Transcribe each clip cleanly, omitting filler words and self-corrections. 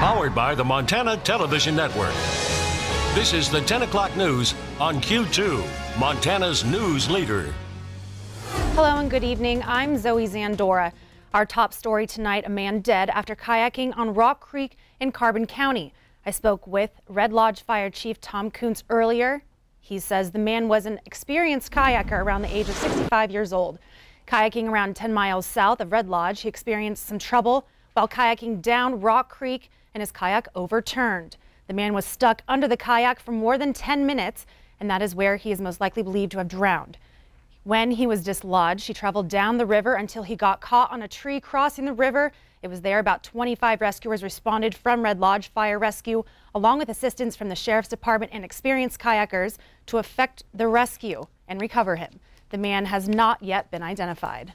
Powered by the Montana Television Network. This is the 10 o'clock news on Q2, Montana's news leader. Hello and good evening. I'm Zoe Zandora. Our top story tonight, a man dead after kayaking on Rock Creek in Carbon County. I spoke with Red Lodge Fire Chief Tom Kuntz earlier. He says the man was an experienced kayaker around the age of 65 years old. Kayaking around 10 miles south of Red Lodge, he experienced some trouble while kayaking down Rock Creek and his kayak overturned. The man was stuck under the kayak for more than 10 minutes, and that is where he is most likely believed to have drowned. When he was dislodged, he traveled down the river until he got caught on a tree crossing the river. It was there about 25 rescuers responded from Red Lodge Fire Rescue, along with assistance from the Sheriff's Department and experienced kayakers to effect the rescue and recover him. The man has not yet been identified.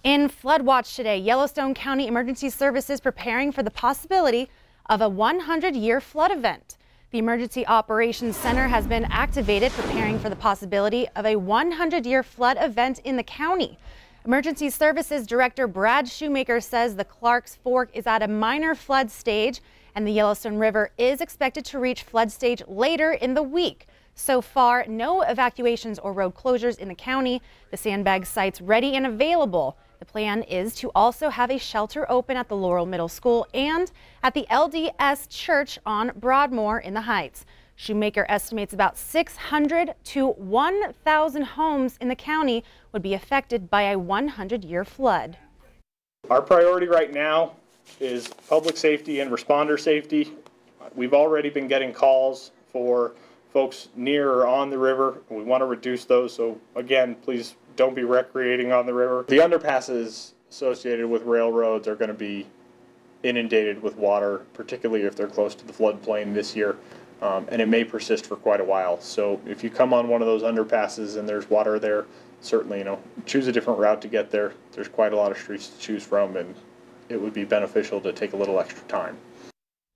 In flood watch today, Yellowstone County Emergency Services preparing for the possibility of a 100-year flood event. The Emergency Operations Center has been activated, preparing for the possibility of a 100-year flood event in the county. Emergency Services Director Brad Shoemaker says the Clarks Fork is at a minor flood stage, and the Yellowstone River is expected to reach flood stage later in the week. So far, no evacuations or road closures in the county. The sandbag site's ready and available. The plan is to also have a shelter open at the Laurel Middle School and at the LDS Church on Broadmoor in the Heights. Shoemaker estimates about 600 to 1,000 homes in the county would be affected by a 100-year flood. Our priority right now is public safety and responder safety. We've already been getting calls for folks near or on the river. We want to reduce those, so again, please don't be recreating on the river. The underpasses associated with railroads are going to be inundated with water, particularly if they're close to the floodplain this year, and it may persist for quite a while. So if you come on one of those underpasses and there's water there, certainly, choose a different route to get there. There's quite a lot of streets to choose from, and it would be beneficial to take a little extra time.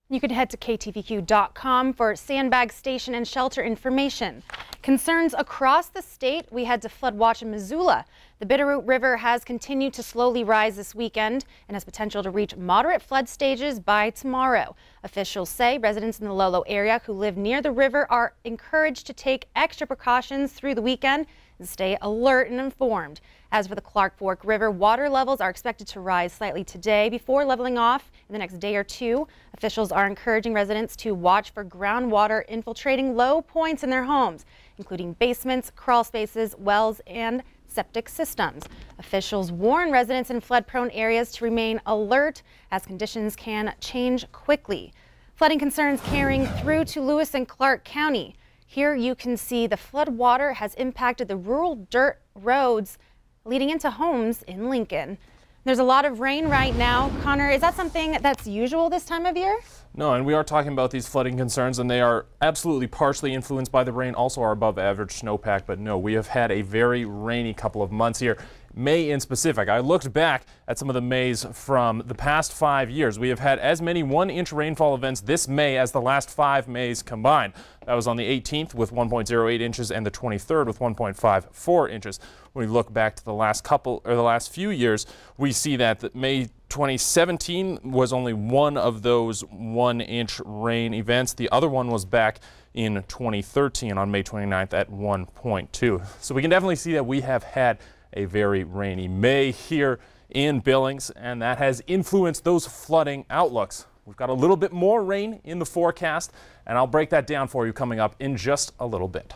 You can head to ktvq.com for sandbag station and shelter information. Concerns across the state, we head to flood watch in Missoula. The Bitterroot River has continued to slowly rise this weekend and has potential to reach moderate flood stages by tomorrow. Officials say residents in the Lolo area who live near the river are encouraged to take extra precautions through the weekend and stay alert and informed. As for the Clark Fork River, water levels are expected to rise slightly today before leveling off in the next day or two. Officials are encouraging residents to watch for groundwater infiltrating low points in their homes, including basements, crawl spaces, wells, and septic systems. Officials warn residents in flood-prone areas to remain alert as conditions can change quickly. Flooding concerns carrying through to Lewis and Clark County. Here you can see the flood water has impacted the rural dirt roads leading into homes in Lincoln. There's a lot of rain right now. Connor, is that something that's usual this time of year? No, and we are talking about these flooding concerns, and they are absolutely partially influenced by the rain, also our above average snowpack. But no, we have had a very rainy couple of months here. May in specific. I looked back at some of the Mays from the past 5 years. We have had as many 1-inch rainfall events this May as the last 5 Mays combined. That was on the 18th with 1.08 inches and the 23rd with 1.54 inches. When we look back to the last few years, we see that May 2017 was only one of those 1-inch rain events. The other one was back in 2013 on May 29th at 1.2. So we can definitely see that we have had a very rainy May here in Billings, and that has influenced those flooding outlooks. We've got a little bit more rain in the forecast, and I'll break that down for you coming up in just a little bit.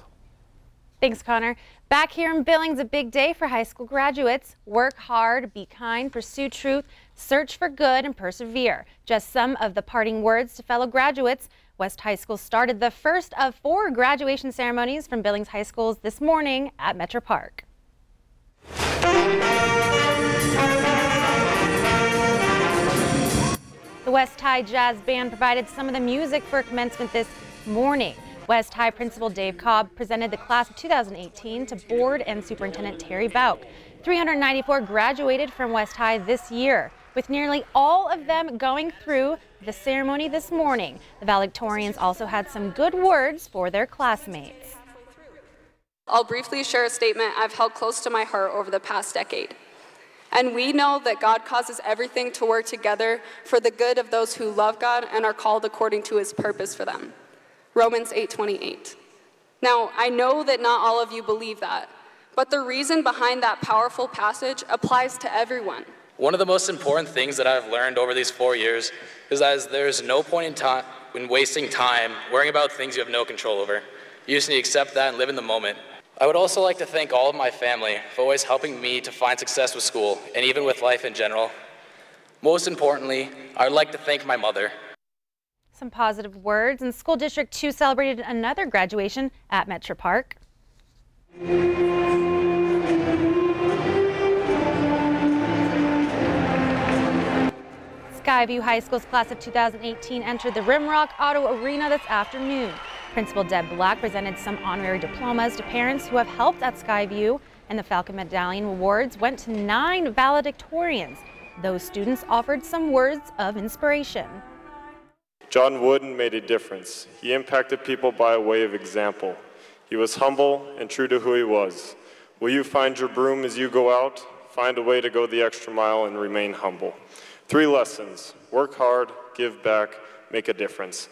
Thanks, Connor. Back here in Billings, a big day for high school graduates. Work hard, be kind, pursue truth, search for good, and persevere. Just some of the parting words to fellow graduates. West High School started the first of 4 graduation ceremonies from Billings High Schools this morning at Metro Park. The West High Jazz Band provided some of the music for commencement this morning. West High Principal Dave Cobb presented the class of 2018 to Board and Superintendent Terry Bauk. 394 graduated from West High this year, with nearly all of them going through the ceremony this morning. The valedictorians also had some good words for their classmates. I'll briefly share a statement I've held close to my heart over the past decade. And we know that God causes everything to work together for the good of those who love God and are called according to his purpose for them. Romans 8:28. Now, I know that not all of you believe that, but the reason behind that powerful passage applies to everyone. One of the most important things that I've learned over these 4 years is that there's no point in time in wasting time worrying about things you have no control over. You just need to accept that and live in the moment. I would also like to thank all of my family for always helping me to find success with school and even with life in general. Most importantly, I would like to thank my mother. Some positive words, and School District 2 celebrated another graduation at Metro Park. Skyview High School's class of 2018 entered the Rimrock Auto Arena this afternoon. Principal Deb Black presented some honorary diplomas to parents who have helped at Skyview, and the Falcon Medallion Awards went to 9 valedictorians. Those students offered some words of inspiration. John Wooden made a difference. He impacted people by way of example. He was humble and true to who he was. Will you find your broom as you go out? Find a way to go the extra mile and remain humble. 3 lessons: work hard, give back, make a difference.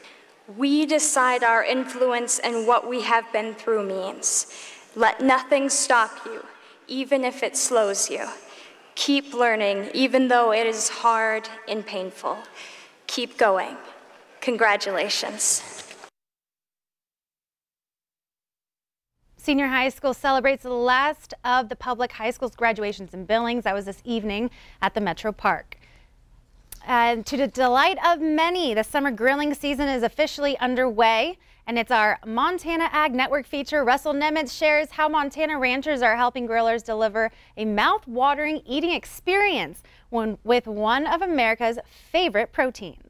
We decide our influence and what we have been through means. Let nothing stop you, even if it slows you. Keep learning, even though it is hard and painful. Keep going. Congratulations. Senior High School celebrates the last of the public high school's graduations in Billings. That was this evening at the Metro Park. And to the delight of many, the summer grilling season is officially underway, and it's our Montana Ag Network feature. Russell Nemitz shares how Montana ranchers are helping grillers deliver a mouth-watering eating experience with one of America's favorite proteins.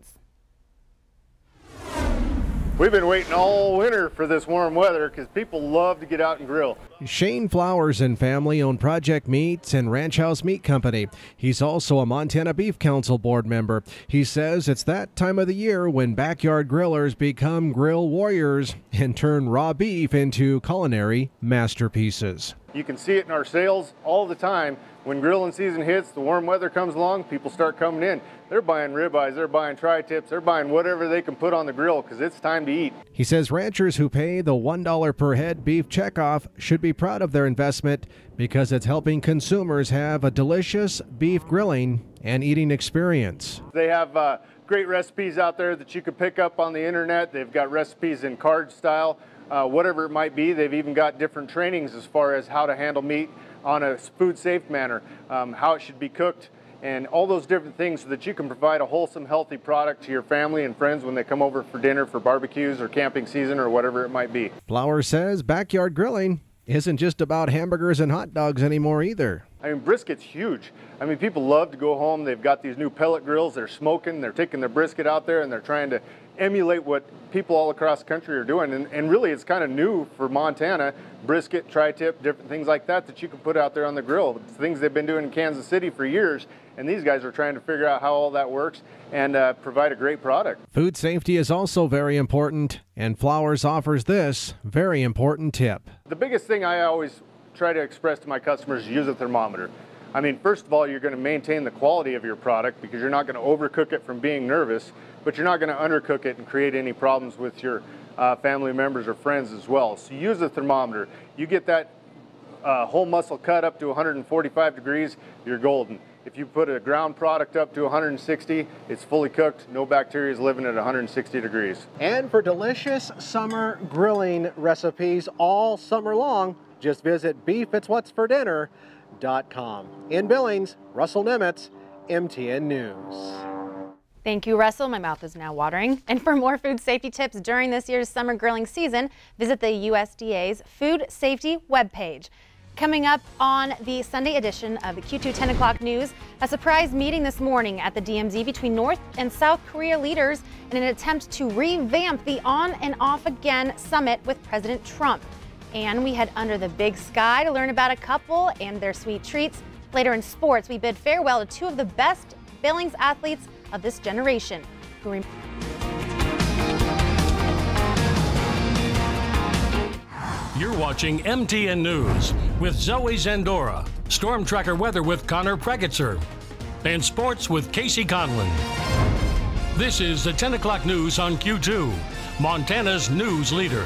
We've been waiting all winter for this warm weather because people love to get out and grill. Shane Flowers and family own Project Meats and Ranch House Meat Company. He's also a Montana Beef Council board member. He says it's that time of the year when backyard grillers become grill warriors and turn raw beef into culinary masterpieces. You can see it in our sales all the time. When grilling season hits, the warm weather comes along, people start coming in. They're buying ribeyes, they're buying tri-tips, they're buying whatever they can put on the grill because it's time to eat. He says ranchers who pay the $1 per head beef checkoff should be proud of their investment because it's helping consumers have a delicious beef grilling and eating experience. They have great recipes out there that you can pick up on the internet. They've got recipes in card style, whatever it might be. They've even got different trainings as far as how to handle meat on a food safe manner, how it should be cooked, and all those different things so that you can provide a wholesome, healthy product to your family and friends when they come over for dinner, for barbecues or camping season or whatever it might be. Flowers says backyard grilling isn't just about hamburgers and hot dogs anymore either. I mean, brisket's huge. I mean, people love to go home. They've got these new pellet grills. They're smoking. They're taking their brisket out there and they're trying to emulate what people all across the country are doing. And really, it's kind of new for Montana. Brisket, tri-tip, different things like that that you can put out there on the grill. It's things they've been doing in Kansas City for years. And these guys are trying to figure out how all that works and provide a great product. Food safety is also very important, and Flowers offers this very important tip. The biggest thing I always try to express to my customers is use a thermometer. I mean, first of all, you're going to maintain the quality of your product because you're not going to overcook it from being nervous, but you're not going to undercook it and create any problems with your family members or friends as well. So use a thermometer. You get that whole muscle cut up to 145 degrees, you're golden. If you put a ground product up to 160, it's fully cooked. No bacteria is living at 160 degrees. And for delicious summer grilling recipes all summer long, just visit beefitswhatsfordinner.com. In Billings, Russell Nemitz, MTN News. Thank you, Russell. My mouth is now watering. And for more food safety tips during this year's summer grilling season, visit the USDA's Food Safety webpage. Coming up on the Sunday edition of the Q2 10 o'clock news, a surprise meeting this morning at the DMZ between North and South Korea leaders in an attempt to revamp the On and Off Again summit with President Trump. And we head under the big sky to learn about a couple and their sweet treats. Later in sports, we bid farewell to 2 of the best Billings athletes of this generation. You're watching MTN News with Zoe Zandora. Storm Tracker weather with Connor Pregetzer. And sports with Casey Conlon. This is the 10 o'clock news on Q2, Montana's news leader.